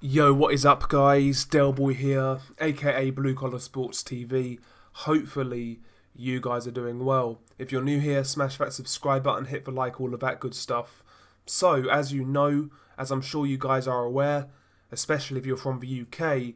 Yo, what is up, guys? Delboy here, aka Blue Collar Sports TV. Hopefully, you guys are doing well. If you're new here, smash that subscribe button, hit the like, all of that good stuff. So, as you know, as I'm sure you guys are aware, especially if you're from the UK,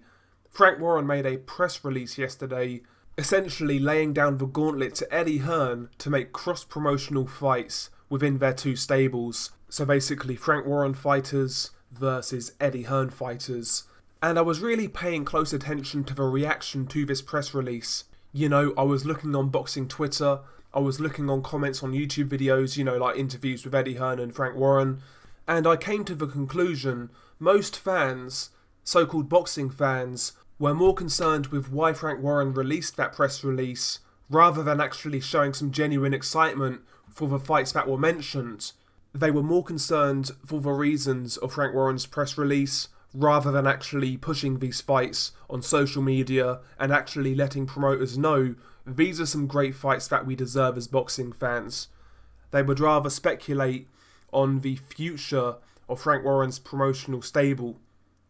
Frank Warren made a press release yesterday, essentially laying down the gauntlet to Eddie Hearn to make cross-promotional fights within their two stables. So basically, Frank Warren fighters versus Eddie Hearn fighters. And I was really paying close attention to the reaction to this press release. You know, I was looking on boxing Twitter, I was looking on comments on YouTube videos, like interviews with Eddie Hearn and Frank Warren, and I came to the conclusion most fans, so-called boxing fans, were more concerned with why Frank Warren released that press release rather than actually showing some genuine excitement for the fights that were mentioned. They were more concerned for the reasons of Frank Warren's press release rather than actually pushing these fights on social media and actually letting promoters know these are some great fights that we deserve as boxing fans. They would rather speculate on the future of Frank Warren's promotional stable.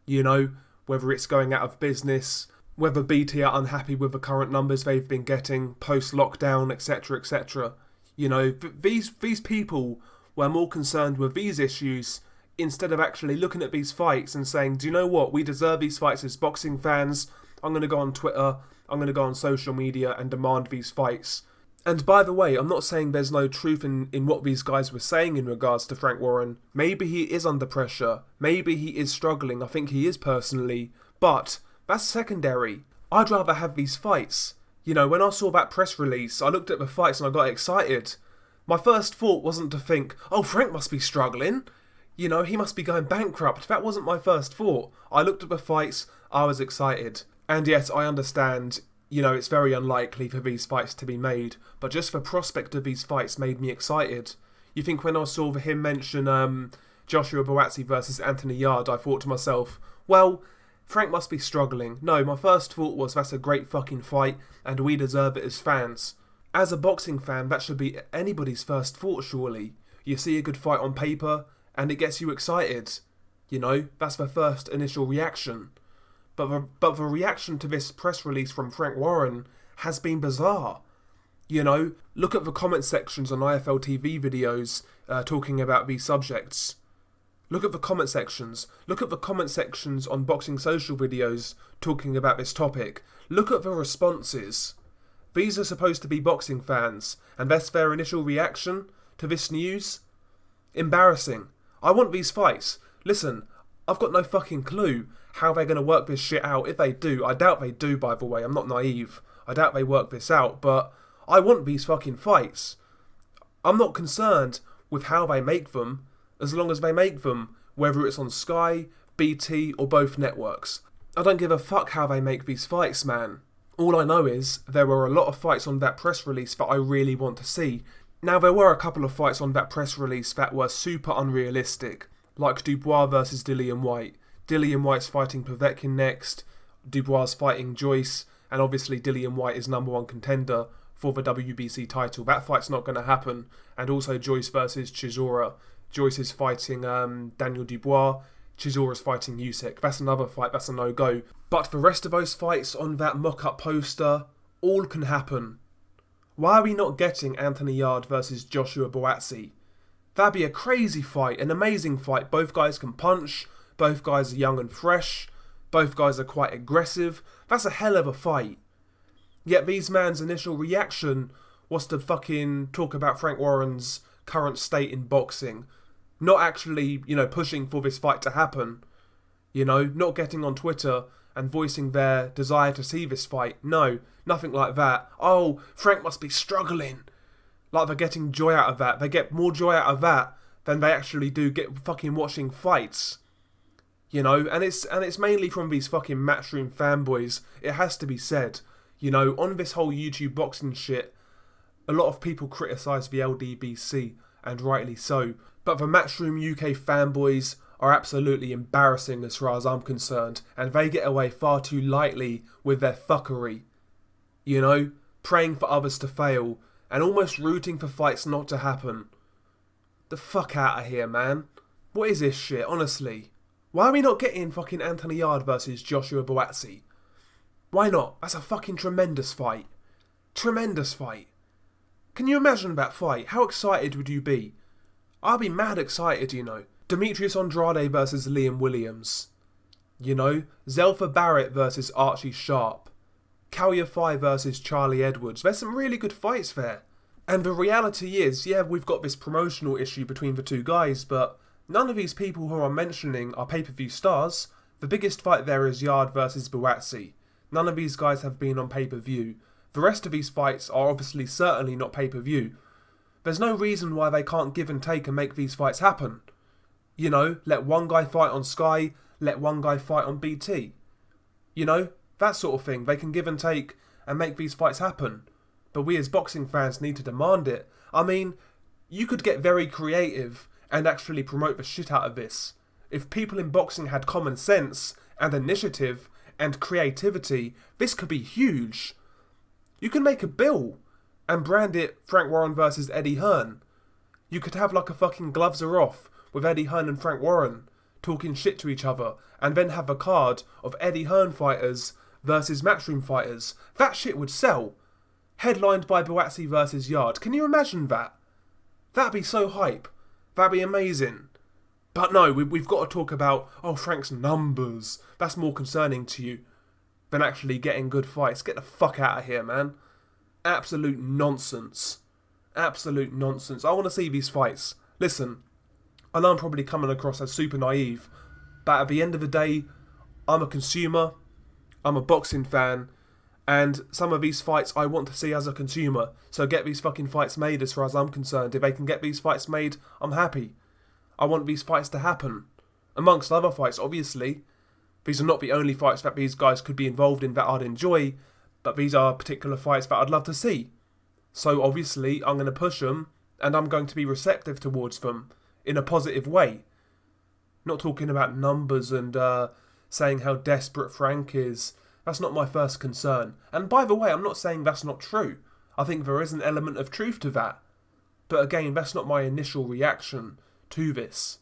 Whether it's going out of business, whether BT are unhappy with the current numbers they've been getting post-lockdown, etc., etc. These people were more concerned with these issues instead of actually looking at these fights and saying, do you know what, we deserve these fights as boxing fans. I'm going to go on Twitter, I'm going to go on social media and demand these fights. And by the way, I'm not saying there's no truth in what these guys were saying in regards to Frank Warren. Maybe he is under pressure, maybe he is struggling, I think he is personally, but that's secondary. I'd rather have these fights. When I saw that press release, I looked at the fights and I got excited. My first thought wasn't to think, oh, Frank must be struggling. He must be going bankrupt. That wasn't my first thought. I looked at the fights, I was excited. And yes, I understand, it's very unlikely for these fights to be made, but just the prospect of these fights made me excited. You think when I saw him mention Joshua Buatsi versus Anthony Yarde, I thought to myself, well, Frank must be struggling. No, my first thought was that's a great fucking fight and we deserve it as fans. As a boxing fan, that should be anybody's first thought, surely. You see a good fight on paper, and it gets you excited. That's the first initial reaction. But the reaction to this press release from Frank Warren has been bizarre. Look at the comment sections on IFL TV videos talking about these subjects. Look at the comment sections. Look at the comment sections on boxing social videos talking about this topic. Look at the responses. These are supposed to be boxing fans, and that's their initial reaction to this news? Embarrassing. I want these fights. Listen, I've got no fucking clue how they're going to work this shit out. If they do, I doubt they do, by the way, I'm not naive. I doubt they work this out, but I want these fucking fights. I'm not concerned with how they make them, as long as they make them, whether it's on Sky, BT, or both networks. I don't give a fuck how they make these fights, man. All I know is there were a lot of fights on that press release that I really want to see. Now, there were a couple of fights on that press release that were super unrealistic, like Dubois versus Dillian White. Dillian White's fighting Povetkin next, Dubois fighting Joyce, and obviously Dillian White is number one contender for the WBC title. That fight's not going to happen. And also Joyce versus Chisora. Joyce is fighting Daniel Dubois. Chisora's fighting Usyk. That's another fight, that's a no-go. But the rest of those fights on that mock-up poster, all can happen. Why are we not getting Anthony Yarde versus Joshua Buatsi? That'd be a crazy fight, an amazing fight. Both guys can punch, both guys are young and fresh, both guys are quite aggressive. That's a hell of a fight. Yet these man's initial reaction was to fucking talk about Frank Warren's current state in boxing. Not actually, pushing for this fight to happen. Not getting on Twitter and voicing their desire to see this fight. No, nothing like that. Oh, Frank must be struggling. Like they're getting joy out of that. They get more joy out of that than they actually do get fucking watching fights. And it's mainly from these fucking Matchroom fanboys. It has to be said. On this whole YouTube boxing shit, a lot of people criticise the LDBC, and rightly so. But the Matchroom UK fanboys are absolutely embarrassing as far as I'm concerned, and they get away far too lightly with their fuckery. Praying for others to fail, and almost rooting for fights not to happen. The fuck out of here, man. What is this shit, honestly? Why are we not getting fucking Anthony Yarde versus Joshua Buatsi? Why not? That's a fucking tremendous fight. Tremendous fight. Can you imagine that fight? How excited would you be? I'd be mad excited, you know. Demetrius Andrade versus Liam Williams. You know, Zelfa Barrett versus Archie Sharp. Kalya Fai versus Charlie Edwards. There's some really good fights there. And the reality is, yeah, we've got this promotional issue between the two guys, but none of these people who I'm mentioning are pay-per-view stars. The biggest fight there is Yarde versus Buatsi. None of these guys have been on pay-per-view. The rest of these fights are obviously certainly not pay-per-view. There's no reason why they can't give and take and make these fights happen. You know, let one guy fight on Sky, let one guy fight on BT. You know, that sort of thing. They can give and take and make these fights happen. But we as boxing fans need to demand it. I mean, you could get very creative and actually promote the shit out of this. If people in boxing had common sense and initiative and creativity, this could be huge. You can make a bill and brand it Frank Warren versus Eddie Hearn. You could have like a fucking gloves are off with Eddie Hearn and Frank Warren talking shit to each other, and then have a card of Eddie Hearn fighters versus Matchroom fighters. That shit would sell. Headlined by Buatsi versus Yarde. Can you imagine that? That'd be so hype. That'd be amazing. But no, we've got to talk about, oh, Frank's numbers. That's more concerning to you than actually getting good fights. Get the fuck out of here, man. Absolute nonsense. Absolute nonsense. I want to see these fights. Listen, I know I'm probably coming across as super naive, but at the end of the day, I'm a consumer, I'm a boxing fan, and some of these fights I want to see as a consumer. So get these fucking fights made as far as I'm concerned. If they can get these fights made, I'm happy. I want these fights to happen. Amongst other fights, obviously. These are not the only fights that these guys could be involved in that I'd enjoy, but these are particular fights that I'd love to see. So obviously, I'm going to push them, and I'm going to be receptive towards them in a positive way. Not talking about numbers and saying how desperate Frank is. That's not my first concern. And by the way, I'm not saying that's not true. I think there is an element of truth to that. But again, that's not my initial reaction to this.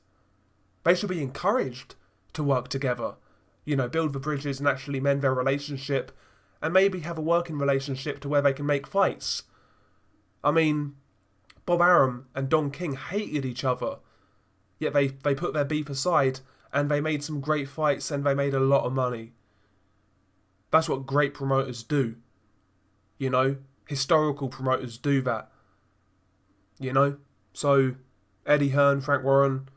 They should be encouraged to work together. You know, build the bridges and actually mend their relationship, and maybe have a working relationship to where they can make fights. I mean, Bob Arum and Don King hated each other, yet they put their beef aside and they made some great fights and they made a lot of money. That's what great promoters do. You know, historical promoters do that. You know, so Eddie Hearn, Frank Warren,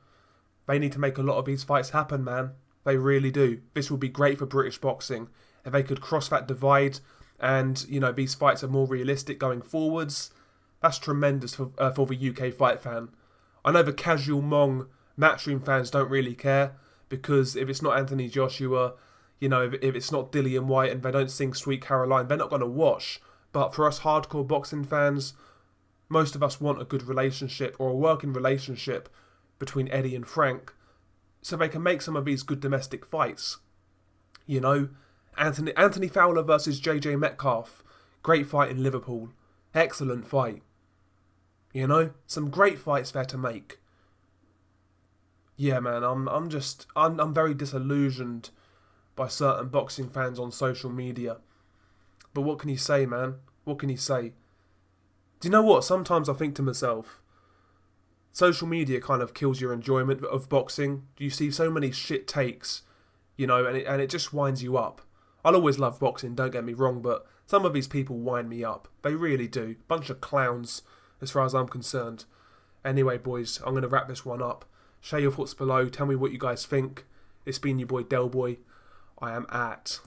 they need to make a lot of these fights happen, man. They really do. This would be great for British boxing if they could cross that divide and, you know, these fights are more realistic going forwards. That's tremendous for the UK fight fan. I know the casual Mong Matchroom fans don't really care, because if it's not Anthony Joshua, you know, if it's not Dillian White and they don't sing Sweet Caroline, they're not going to watch. But for us hardcore boxing fans, most of us want a good relationship or a working relationship between Eddie and Frank, so they can make some of these good domestic fights. You know, Anthony Fowler versus JJ Metcalf, great fight in Liverpool, excellent fight. You know, some great fights there to make. Yeah, man, I'm very disillusioned by certain boxing fans on social media. But what can you say, man? What can you say? Do you know what? Sometimes I think to myself, social media kind of kills your enjoyment of boxing. You see so many shit takes, you know, and it just winds you up. I'll always love boxing, don't get me wrong, but some of these people wind me up. They really do. Bunch of clowns, as far as I'm concerned. Anyway, boys, I'm going to wrap this one up. Share your thoughts below. Tell me what you guys think. It's been your boy Del Boy. I am at